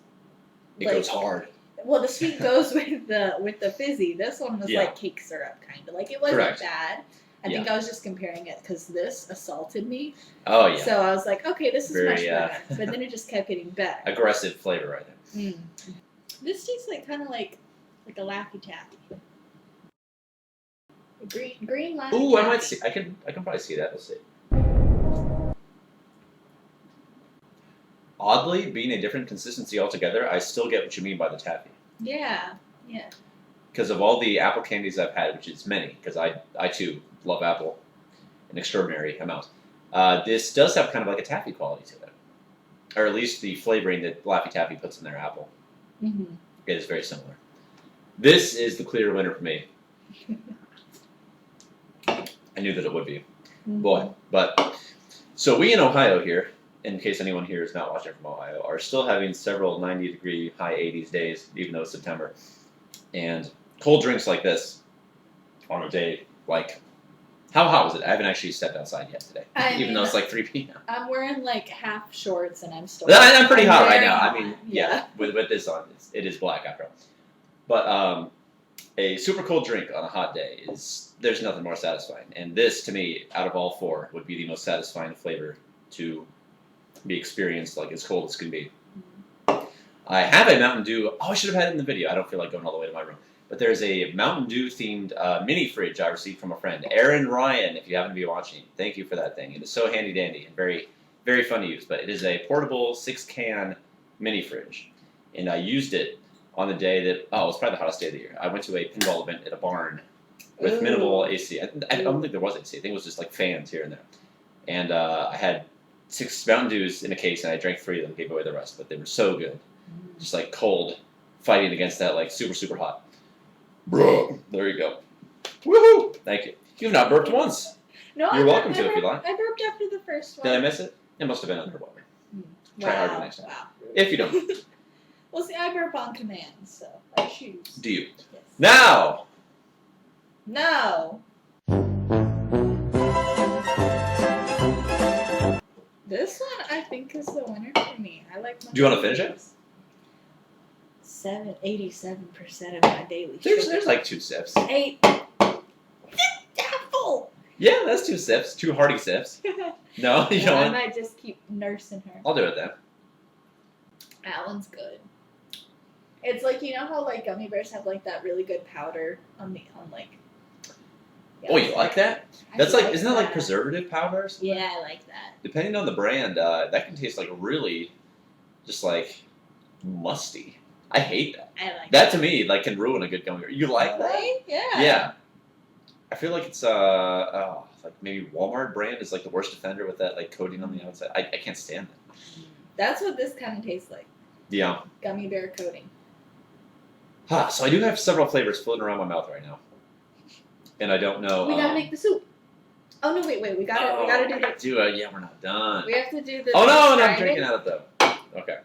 It like, goes hard. Well, the sweet goes with the fizzy. This one was Yeah. like cake syrup, kind of. Like, it wasn't Correct. bad. I think I was just comparing it because this assaulted me. Oh, yeah. So I was like, okay, this is Very, much better. But then it just kept getting better. Aggressive flavor right there. Mm. This tastes like kind of like a Laffy Taffy. A green Laffy Ooh, I Taffy. might see. I can probably see that. Let's see. Oddly, being a different consistency altogether, I still get what you mean by the taffy. Yeah, yeah. Because of all the apple candies I've had, which is many, because I too love apple an extraordinary amount. This does have kind of like a taffy quality to it, or at least the flavoring that Laffy Taffy puts in their apple. Mm-hmm. It is very similar. This is the clear winner for me. I knew that it would be. Boy, but so we in Ohio here, in case anyone here is not watching from Ohio, are still having several 90-degree, high 80s days, even though it's September. And cold drinks like this on a day, like, how hot was it? I haven't actually stepped outside yet today, even though it's like 3 p.m. I'm wearing like half shorts and I'm still. I'm pretty hot right very now. hot. I mean, yeah, with this on, it is black after all. But a super cold drink on a hot day there's nothing more satisfying. And this, to me, out of all four, would be the most satisfying flavor to be experienced like as cold as can be. I have a Mountain Dew. Oh, I should have had it in the video. I don't feel like going all the way to my room. But there's a Mountain Dew themed mini fridge I received from a friend, Aaron Ryan. If you happen to be watching, thank you for that thing. It is so handy dandy and very, very fun to use. But it is a portable 6-can mini fridge, and I used it on the day that it was probably the hottest day of the year. I went to a pinball event at a barn with minimal AC. I don't think there was AC. I think it was just like fans here and there. And I had 6 Mountain Dews in a case, and I drank 3 of them, gave away the rest. But they were so good, just like cold, fighting against that like super, super hot. Bro, there you go. Woohoo! Thank you. You've not burped once. No, You're welcome I to if you burped- like. I burped after the first one. Did I miss it? It must have been underwater. Try harder next time. Wow. If you don't, Well, see, I burp on command, so I choose. do you? Yes. Now! No. This one, I think, is the winner for me. I like. Do you wanna finish it? 87% of my daily. There's sugar. like 2 sips. 8. Apple. Yeah, that's 2 sips. 2 hearty sips. No, you I don't want. might just keep nursing her. I'll do it then. That one's good. It's like, you know how like gummy bears have like that really good powder on like. Yeah, Oh, you like that? I That's like, like isn't that like that. preservative powders? Yeah, I like that. Depending on the brand, that can taste like really, just like, musty. I hate that. I like That to me, like, can ruin a good gummy bear. You like that? Right? Yeah. Yeah. I feel like it's like maybe Walmart brand is like the worst offender with that like coating on the outside. I can't stand it. That's what this kind of tastes like. Yeah. Gummy bear coating. So I do have several flavors floating around my mouth right now, and I don't know. We gotta make the soup. Oh no! Wait! We gotta do the. Yeah, we're not done. We have to do the. Oh no! I'm describing. drinking out of them. Okay.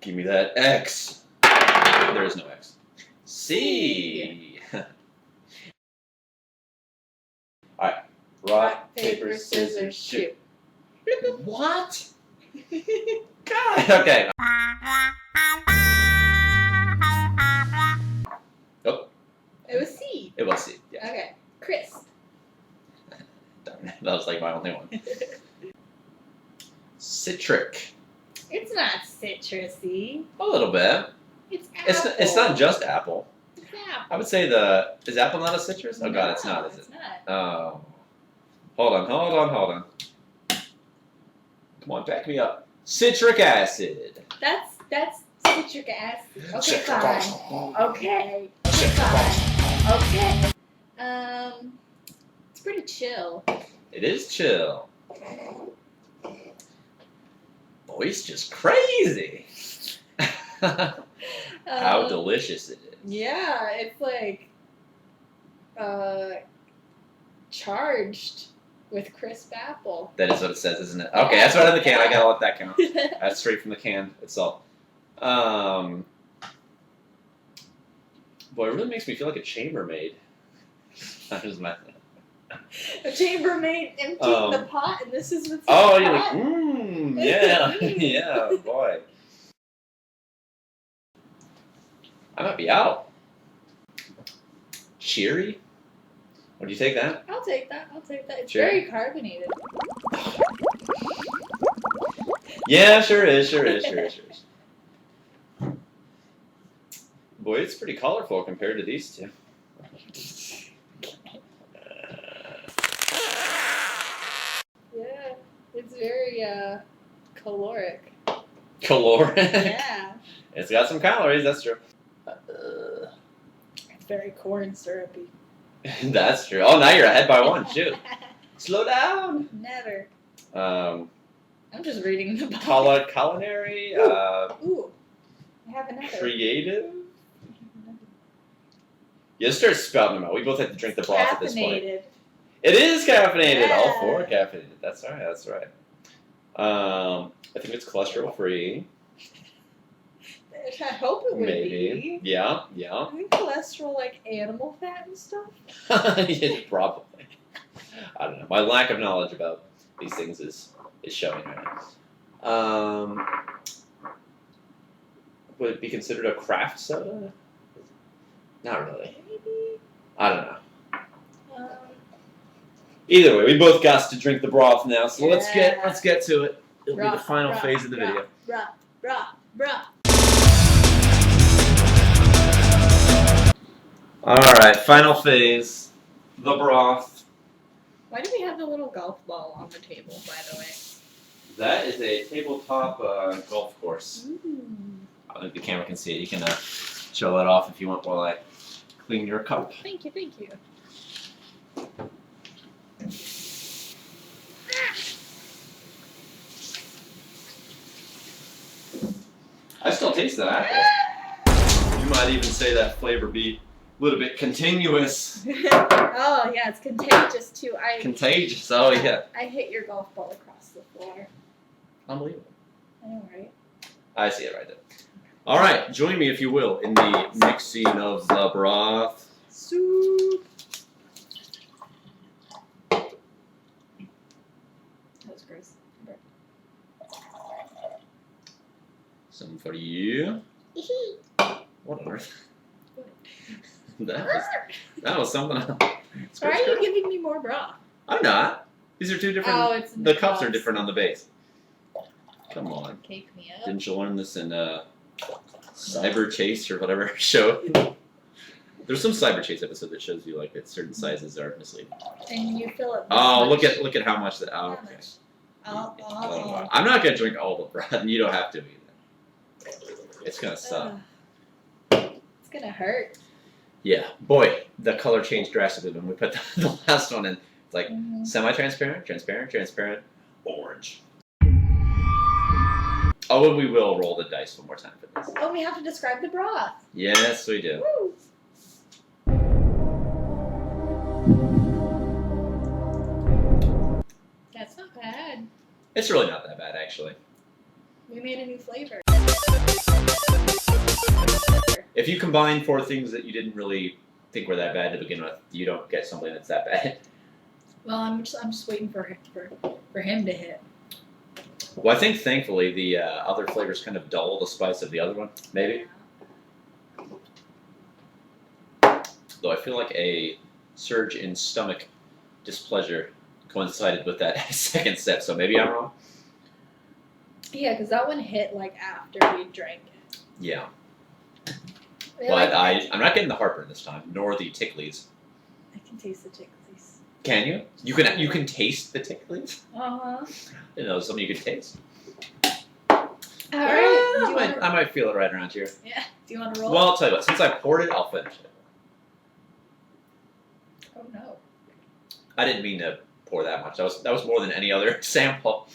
Give me that X. There is no X. C. All right. Rock, paper, scissors, shoot. What? God. Okay. Oh. It was C. It was C. Yeah. Okay. Crisp. Darn it. That was like my only one. Citric. It's not citrusy. A little bit. It's apple. It's not just apple. It's apple. I would say is apple not a citrus? Oh god, it's not, is it? It's not. Oh. Hold on. Come on, back me up. Citric acid. That's citric acid. Okay, Citric fine. acid. Okay. Fine. Okay. It's pretty chill. It is chill. Boy's just crazy. How delicious it is. Yeah, it's like charged with crisp apple. That is what it says, isn't it? Okay, that's right on the can. I gotta let that count. That's straight from the can itself. Boy, it really makes me feel like a chambermaid. That is my. A chambermaid emptied the pot, and this is what's Oh, in the you're pot. like, yeah, yeah, boy. I might be out. Cheery? Would you take that? I'll take that. It's Sure. very carbonated. Yeah, sure is. Boy, it's pretty colorful compared to these two. Yeah, it's very caloric. Caloric? Yeah. It's got some calories, that's true. It's very corn syrupy. That's true. Oh, now you're ahead by one. Shoot. Slow down. Never. Um, I'm just reading the book. Culinary, Ooh, I have another. creative. You just start spouting them out. We both have to drink the broth at this point. Caffeinated. It is caffeinated. Yeah. All four are caffeinated. That's right. I think it's cholesterol free. I hope it would Maybe. be. Yeah. I think cholesterol like animal fat and stuff. Yeah, probably. I don't know. My lack of knowledge about these things is showing right now. Would it be considered a craft soda? Not really. Maybe. I don't know. Either way, we both got to drink the broth now, so let's get to it. It'll be the final phase of the video. Bruh. Alright, final phase. The broth. Why do we have the little golf ball on the table, by the way? That is a tabletop golf course. Ooh. I don't think the camera can see it. You can show that off if you want while I clean your cup. Thank you. I still taste that apple. You might even say that flavor be a little bit continuous. Oh yeah, it's contagious too. Contagious, oh yeah. I hit your golf ball across the floor. Unbelievable. I know, right? I see it right there. Alright, join me if you will in the mixing of the broth. Soup. That was gross. Some for you. What on earth? That was something else. Why are you giving me more broth? I'm not. These are two different. Oh, it's in the the cups are cups. different on the base. Come on. Cake me up. Didn't you learn this in Cyber Chase or whatever show? There's some Cyber Chase episode that shows you like that certain sizes are misleading. And you fill it. Oh, look at how much that. Oh, How okay. much? Oh. I'm not gonna drink all the broth, and you don't have to either. It's gonna suck. gonna hurt. Yeah, boy, the color changed drastically when we put the last one in. It's like semi-transparent, transparent, transparent, orange. Oh, and we will roll the dice one more time for this. Oh, we have to describe the broth. Yes, we do. Woo! That's not bad. It's really not that bad, actually. We made a new flavor. If you combine 4 things that you didn't really think were that bad to begin with, you don't get something that's that bad. Well, I'm just waiting for him to hit. Well, I think thankfully the other flavors kind of dull the spice of the other one, maybe. Though I feel like a surge in stomach displeasure coincided with that second sip, so maybe I'm wrong. Yeah, because that one hit like after we drank it. Yeah. They But like- I'm not getting the heartburn this time, nor the ticklies. I can taste the ticklies. Can you? You can taste the ticklies? Uh-huh. You know, something you can taste. Alright. I might feel it right around here. Yeah. Do you want to roll? Well, I'll tell you what. Since I poured it, I'll finish it. Oh no. I didn't mean to pour that much. That was more than any other sample.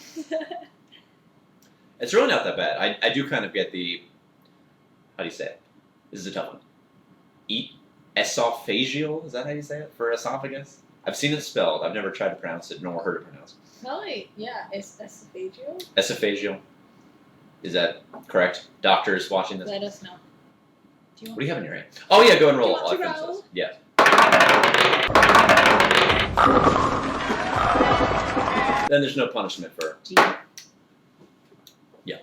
It's really not that bad. I do kind of get the... How do you say it? This is a tough one. Esophageal? Is that how you say it? For esophagus? I've seen it spelled. I've never tried to pronounce it, nor heard it pronounced. Probably, yeah. It's esophageal. Esophageal. Is that correct? Doctors watching this? Let us know. What do you have in your hand? Oh yeah, go and roll. Do you want while I to finish roll? this. Yeah. Then there's no punishment for... G. Yeah.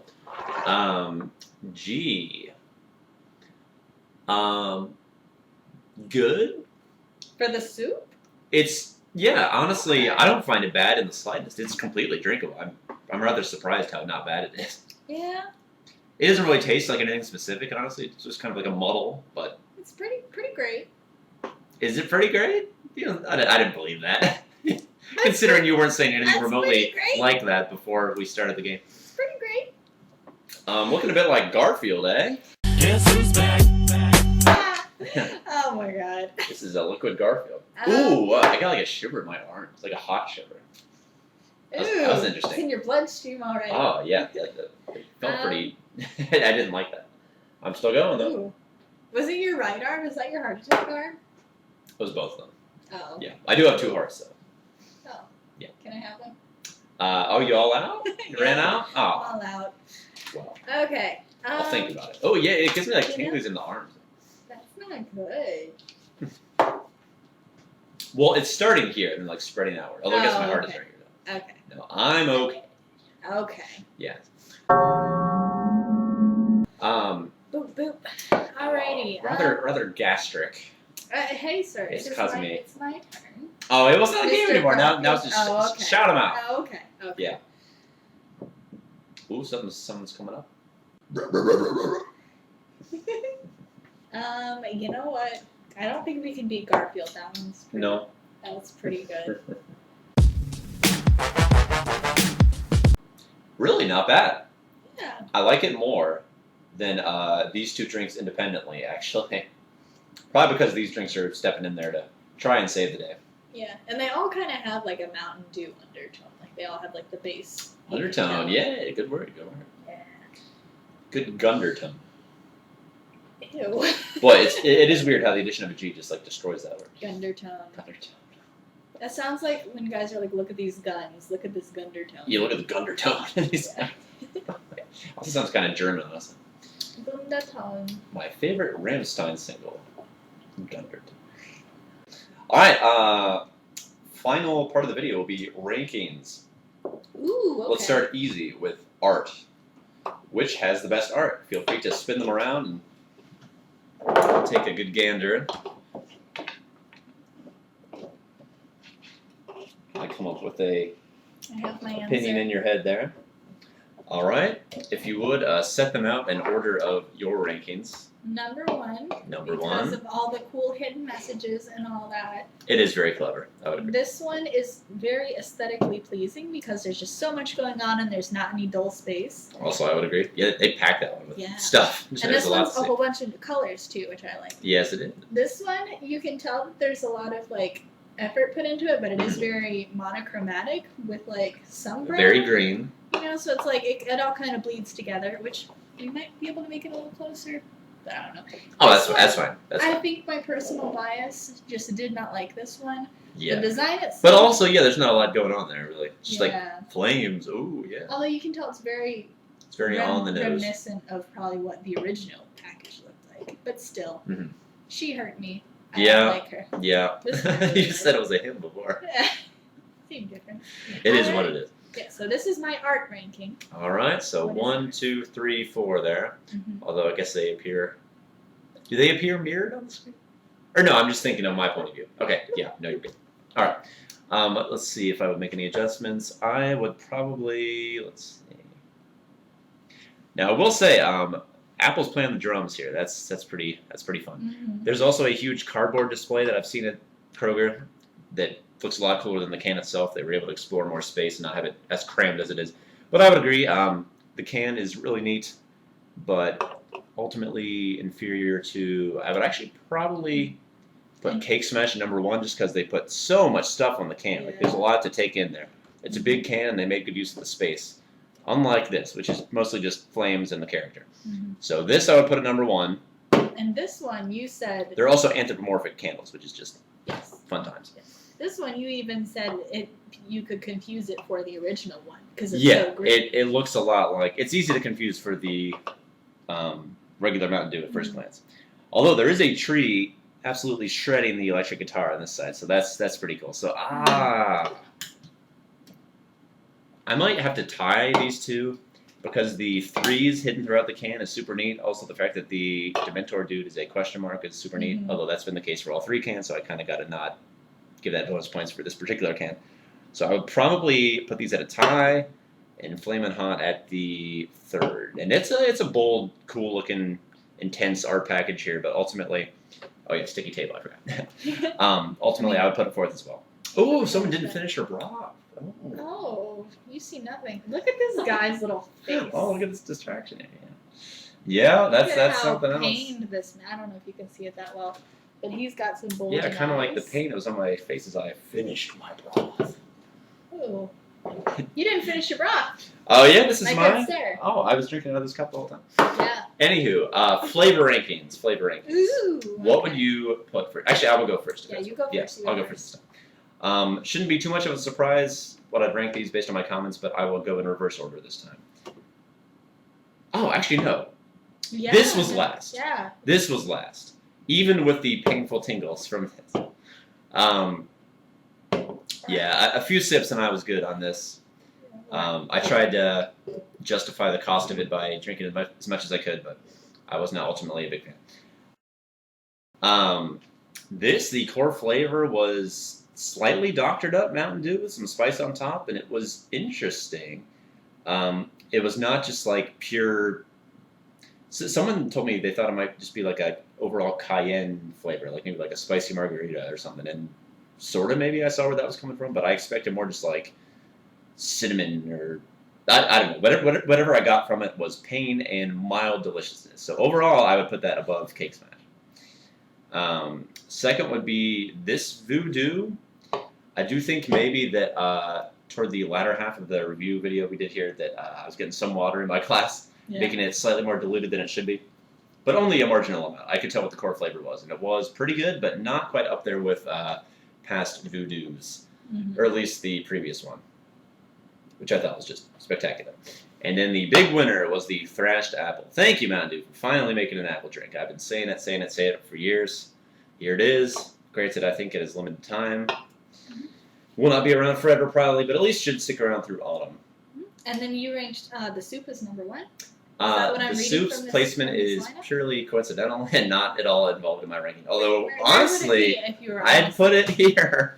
G. Good? For the soup? It's... Yeah, honestly, I don't find it bad in the slightest. It's completely drinkable. I'm rather surprised how not bad it is. Yeah. It doesn't really taste like anything specific, honestly. It's just kind of like a muddle, but... It's pretty great. Is it pretty great? I didn't believe that. Considering you weren't saying anything that's remotely pretty great. like that before we started the game. It's pretty great. Looking a bit like Garfield, eh? Guess who's back? Oh my god. This is a liquid Garfield. Ooh, I got like a shiver in my arm. It's like a hot shiver. That was interesting. It's in your bloodstream already. Oh, yeah. It felt pretty... I didn't like that. I'm still going, though. Ooh. Was it your right arm? Is that your heart attack arm? It was both of them. Oh. Yeah. I do have 2 hearts, though. Oh. Yeah. Can I have them? Oh, you all out? You ran out? Oh, All out. well. Okay. I'll think about it. Oh, yeah, it gives me like you know- tinglies in the arms. That's not good. Well, it's starting here and then like spreading outward. Although I guess my heart is okay. right here, Okay. though. No, I'm okay. Okay. Yeah. Boop boop. Alrighty. Rather gastric. Hey, sir. It's It is causing my- me- It's my turn. Oh, it wasn't a game Mr. anymore. Now it's Garfield. just Oh, okay. shout them out. Oh, okay. Okay. Yeah. Ooh, someone's coming up. You know what? I don't think we can beat Garfield. That one's pretty, No. That was pretty good. Really not bad. Yeah. I like it more than these 2 drinks independently, actually. Probably because these drinks are stepping in there to try and save the day. Yeah. And they all kind of have like a Mountain Dew undertone. Like they all have like the base. Undertone, yeah, good word, good word. Yeah. Good gundertone. Ew. Boy, it is weird how the addition of a G just like destroys that word. Gundertone. Gundertone. That sounds like when guys are like, look at these guns, look at this gundertone. You look at the gundertone. Yeah. Also sounds kind of German, doesn't it? Gundertone. My favorite Rammstein single, Gundertone. All right, final part of the video will be rankings. Ooh, okay. Let's start easy with art. Which has the best art? Feel free to spin them around and take a good gander. I come up with a I have my answer. opinion in your head there. All right. If you would set them out in order of your rankings. Number 1. Number because 1. of all the cool hidden messages and all that. It is very clever. I would agree. This one is very aesthetically pleasing because there's just so much going on and there's not any dull space. Also, I would agree. Yeah, they packed that one with Yeah. stuff. And There's this a lot one's to a see. whole bunch of colors too, which I like. Yes, it is. This one, you can tell that there's a lot of like effort put into it, but it is very monochromatic with like some brown. Very green. You know, so it's like it all kind of bleeds together, which we might be able to make it a little closer. But I don't know. Oh, This that's one, fine. That's I fine. think my personal bias just did not like this one. The Yeah. design itself. But also, yeah, there's not a lot going on there, really. Just like yeah. flames. Ooh, yeah. Although you can tell it's very It's very on the nose. reminiscent of probably what the original package looked like. But still, Mhm. she hurt me. I Yeah. don't like her. Yeah. This one really You said it was a him before. Seemed different. It is Alright. what it is. Yeah, so this is my art ranking. All right, so What is 1, it? 2, 3, 4 there. Mhm. Although I guess they appear. Do they appear mirrored on the screen? Or no, I'm just thinking of my point of view. Okay, yeah, no, you're good. All right. Let's see if I would make any adjustments. I would probably let's see. Now I will say, Apple's playing the drums here. That's pretty fun. Mhm. There's also a huge cardboard display that I've seen at Kroger that looks a lot cooler than the can itself. They were able to explore more space and not have it as crammed as it is. But I would agree, the can is really neat, but ultimately inferior to. I would actually probably put Cake Smash at number 1 just because they put so much stuff on the can. Like there's a lot to take in there. It's a big can and they made good use of the space. Unlike this, which is mostly just flames and the character. Mhm. So this I would put at number 1. And this one, you said They're also anthropomorphic candles, which is just yes. fun times. This one, you even said it. You could confuse it for the original one because it's Yeah, so green. it looks a lot like. It's easy to confuse for the regular Mountain Dew at 1st glance. Although there is a tree absolutely shredding the electric guitar on this side, so that's pretty cool. So I might have to tie these two because the 3s hidden throughout the can is super neat. Also, the fact that the Dementor dude is a question mark is super neat. Mhm. Although that's been the case for all 3 cans, so I kind of got to not give that bonus points for this particular can. So I would probably put these at a tie, and Flamin' Hot at the 3rd. And it's a bold, cool looking, intense art package here, but ultimately, oh yeah, sticky table, I forgot. Ultimately, I would put it 4th as well. Oh, someone didn't finish her bra. Oh. Oh, you see nothing. Look at this guy's little face. Oh, look at this distraction area. Yeah, that's Look at how something else. pained this man. I don't know if you can see it that well, but he's got some bulging Yeah, kind of like the eyes. paint that was on my face as I finished my bra. Ooh. You didn't finish your bra. Oh yeah, this is My mine. good sir. Oh, I was drinking out of this cup the whole time. Yeah. Anywho, flavor rankings. Flavor rankings. Ooh. What okay. would you put first? Actually, I will go first. if Yeah, that's you go okay. first, Yeah, you I'll go go first this time. Shouldn't be too much of a surprise what I'd rank these based on my comments, but I will go in reverse order this time. Oh, actually, no. Yeah. This was last. Yeah. This was last. Even with the painful tingles from this. Yeah, a few sips and I was good on this. I tried to justify the cost of it by drinking as much as I could, but I was not ultimately a big fan. The core flavor was slightly doctored up Mountain Dew with some spice on top, and it was interesting. It was not just like pure. So someone told me they thought it might just be like a overall cayenne flavor, like maybe like a spicy margarita or something, and sort of maybe I saw where that was coming from, but I expected more just like cinnamon or I don't know. Whatever I got from it was pain and mild deliciousness. So overall, I would put that above Cake Smash. Second would be this Voodoo. I do think maybe that toward the latter half of the review video we did here that I was getting some water in my glass, making it slightly more diluted than it should be. But only a marginal amount. I could tell what the core flavor was, and it was pretty good, but not quite up there with past Voodoos, or at least the previous one, which I thought was just spectacular. And then the big winner was the Thrashed Apple. Thank you, Mountain Dew, for finally making an apple drink. I've been saying it for years. Here it is. Granted, I think it is limited time. Will not be around forever, probably, but at least should stick around through autumn. And then you ranked the soup as number 1? that what I'm The reading soup's from this- placement from this is lineup? purely coincidental and not at all involved in my ranking. Although, Where would it honestly, be if you were I'd honest? put it here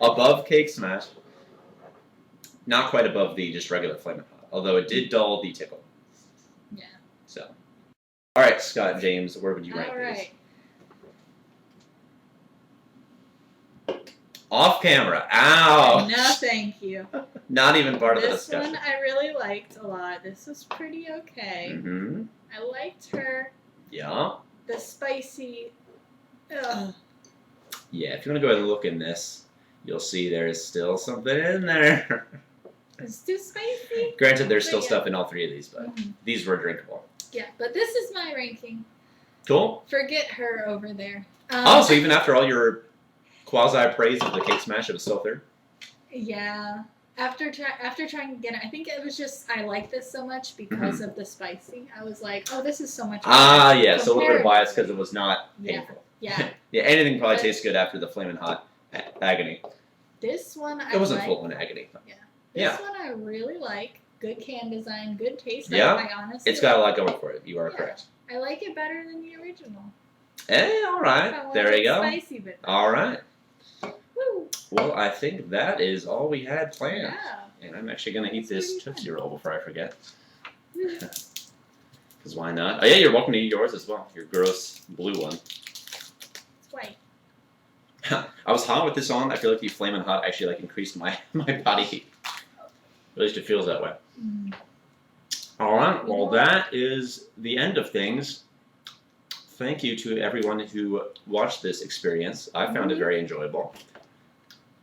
above Cake Smash. Not quite above the just regular Flamin' Hot. although it did dull the tickle. Yeah. So, all right, Scott James, where would you rank All these? right. Off camera. Ow! No, thank you. Not even part of the This discussion. one I really liked a lot. This was pretty okay. Mm-hmm. I liked her. Yeah. The spicy. Ugh. Yeah, if you want to go ahead and look in this, you'll see there's still something in there. It's too spicy. Granted, there's still But yeah. stuff in all three of these, but Mhm. these were drinkable. Yeah, but this is my ranking. Cool. Forget her over there. Oh, so even after all your quasi-praise of the cake smash, it was still third? Yeah. After trying to get it, I think it was just I like this so much because of the spicy. I was like, oh, this is so much better. Ah, yeah, so a little bit of bias comparatively. because it was not Yeah. painful. Yeah. Yeah, anything probably But- tastes good after the flaming hot agony. This one I It wasn't like. full on agony. This Yeah. one I really like. Good can design, good taste. Yeah. I honestly It's got a lot going for it. You are Yeah. correct. I like it better than the original. Hey, all I right. want There it you go. Spicy, but All right. woo. Well, I think that is all we had planned. Yeah. And I'm actually going to eat That's this pretty Tootsie Roll before I forget. Woo. Because why not? Oh, yeah, you're welcome to eat yours as well. Your gross blue one. It's white. I was hot with this on. I feel like the flaming hot actually increased my body heat. At least it feels that way. Mm. All right. Well, that is the end of things. Thank you to everyone who watched this experience. I found it very enjoyable.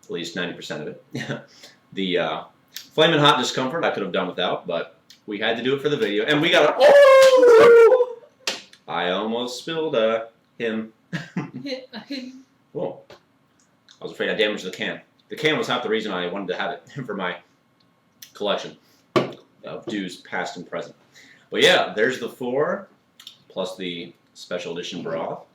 At least 90% of it. The flaming hot discomfort I could have done without, but we had to do it for the video, and we got. Oh! I almost spilled him. Whoa. I was afraid I damaged the can. The can was half the reason I wanted to have it for my collection of Dews past and present. But yeah, there's the 4, plus the special edition broth.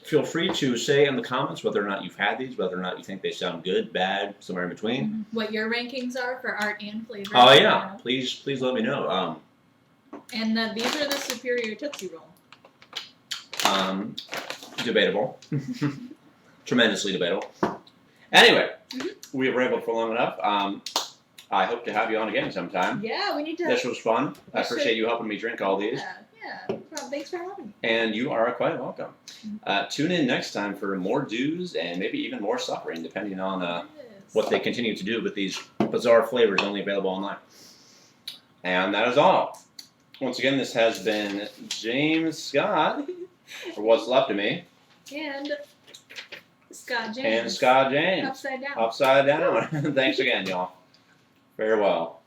Feel free to say in the comments whether or not you've had these, whether or not you think they sound good, bad, somewhere in between. What your rankings are for art and flavor. Oh yeah, please let me know. And these are the superior Tootsie Roll. Debatable. Tremendously debatable. Anyway, we were able for long enough. I hope to have you on again sometime. Yeah, we need to. This was fun. I appreciate you helping me drink all these. Yeah. No problem. Thanks for having me. And you are quite welcome. Tune in next time for more Dews and maybe even more suffering, depending on Yes. what they continue to do with these bizarre flavors only available online. And that is all. Once again, this has been James Scott, or what's left of me, And Scott James. and Scott James. Upside down. Upside down. Thanks again, y'all. Farewell.